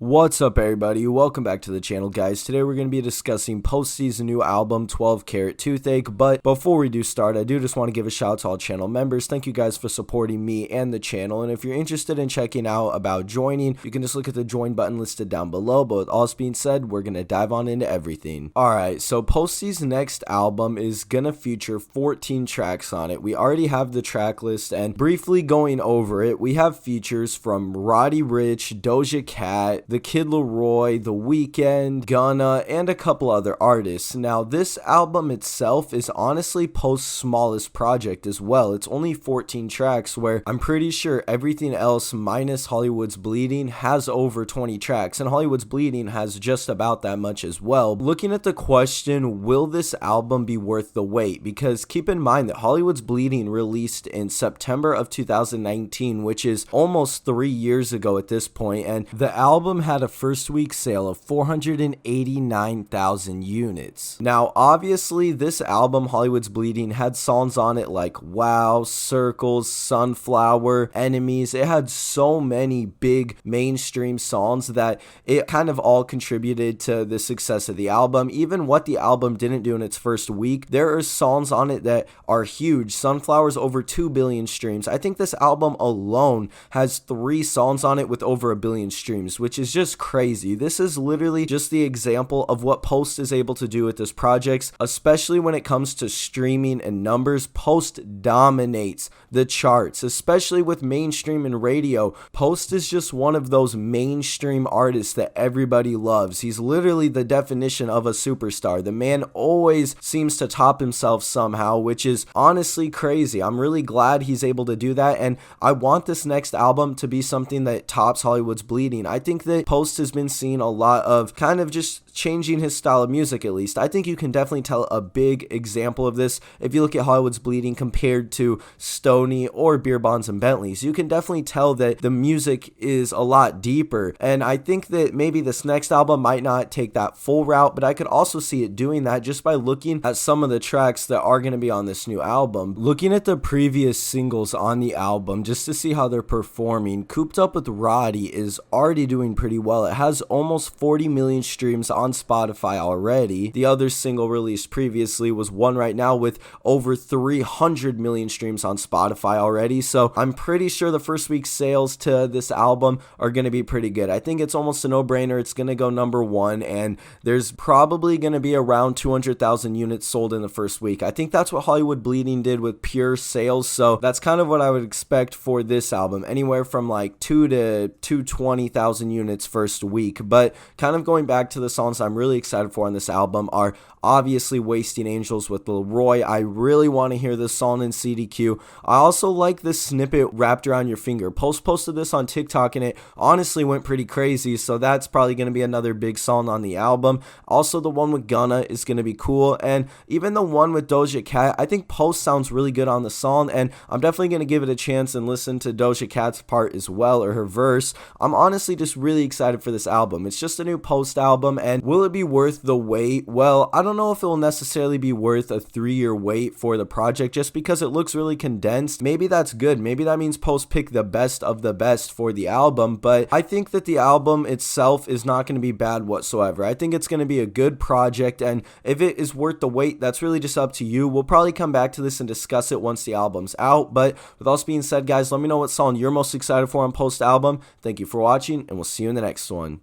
What's up, everybody? Welcome back to the channel, guys. Today we're going to be discussing Post's new album 12 Carat Toothache, but before we do start, I do just want to give a shout out to all channel members. Thank you guys for supporting me and the channel, and if you're interested in checking out about joining, you can just look at the join button listed down below. But with all this being said, we're going to dive on into everything. Alright, so Post's next album is going to feature 14 tracks on it. We already have the track list, and briefly going over it, we have features from Roddy Ricch, Doja Cat, The Kid Laroi, The Weeknd, Gunna, and a couple other artists. Now, this album itself is honestly Post's smallest project as well. It's only 14 tracks, where I'm pretty sure everything else minus Hollywood's Bleeding has over 20 tracks, and Hollywood's Bleeding has just about that much as well. Looking at the question, will this album be worth the wait? Because keep in mind that Hollywood's Bleeding released in September of 2019, which is almost 3 years ago at this point, and the album had a first week sale of 489,000 units. Now, obviously, this album, Hollywood's Bleeding, had songs on it like Wow, Circles, Sunflower, Enemies. It had so many big mainstream songs that it kind of all contributed to the success of the album. Even what the album didn't do in its first week, there are songs on it that are huge. Sunflower's over 2 billion streams. I think this album alone has 3 songs on it with over 1 billion streams, which is just crazy. This is literally just the example of what Post is able to do with this project, especially when it comes to streaming and numbers. Post dominates the charts, especially with mainstream and radio. Post is just one of those mainstream artists that everybody loves. He's literally the definition of a superstar. The man always seems to top himself somehow, which is honestly crazy. I'm really glad he's able to do that, and I want this next album to be something that tops Hollywood's Bleeding. I think that Post has been seeing a lot of kind of just changing his style of music. At least I think you can definitely tell a big example of this if you look at Hollywood's Bleeding compared to Stoney or Beer Bonds and Bentleys. You can definitely tell that the music is a lot deeper, and I think that maybe this next album might not take that full route, but I could also see it doing that just by looking at some of the tracks that are going to be on this new album. Looking at the previous singles on the album just to see how they're performing, Cooped Up with Roddy is already doing pretty well. It has almost 40 million streams on Spotify already. The other single released previously was One Right Now with over 300 million streams on Spotify already. So I'm pretty sure the first week sales to this album are going to be pretty good. I think it's almost a no-brainer. It's going to go #1, and there's probably going to be around 200,000 units sold in the first week. I think that's what Hollywood Bleeding did with pure sales. So that's kind of what I would expect for this album, anywhere from like 2 to 220,000 units first week. But kind of going back to the songs I'm really excited for on this album are obviously Wasting Angels with Laroi. I really want to hear this song in CDQ. I also like this snippet, Wrapped Around Your Finger. Post posted this on TikTok, and it honestly went pretty crazy, so that's probably going to be another big song on the album. Also, the one with Gunna is going to be cool, and even the one with Doja Cat, I think Post sounds really good on the song, and I'm definitely going to give it a chance and listen to Doja Cat's part as well, or her verse. I'm honestly just really excited for this album. It's just a new Post album, and will it be worth the wait? Well, I don't know if it will necessarily be worth a 3-year wait for the project just because it looks really condensed. Maybe that's good. Maybe that means Post picked the best of the best for the album, but I think that the album itself is not going to be bad whatsoever. I think it's going to be a good project, and if it is worth the wait, that's really just up to you. We'll probably come back to this and discuss it once the album's out, but with all this being said, guys, let me know what song you're most excited for on Post album. Thank you for watching, and we'll see you in the next one.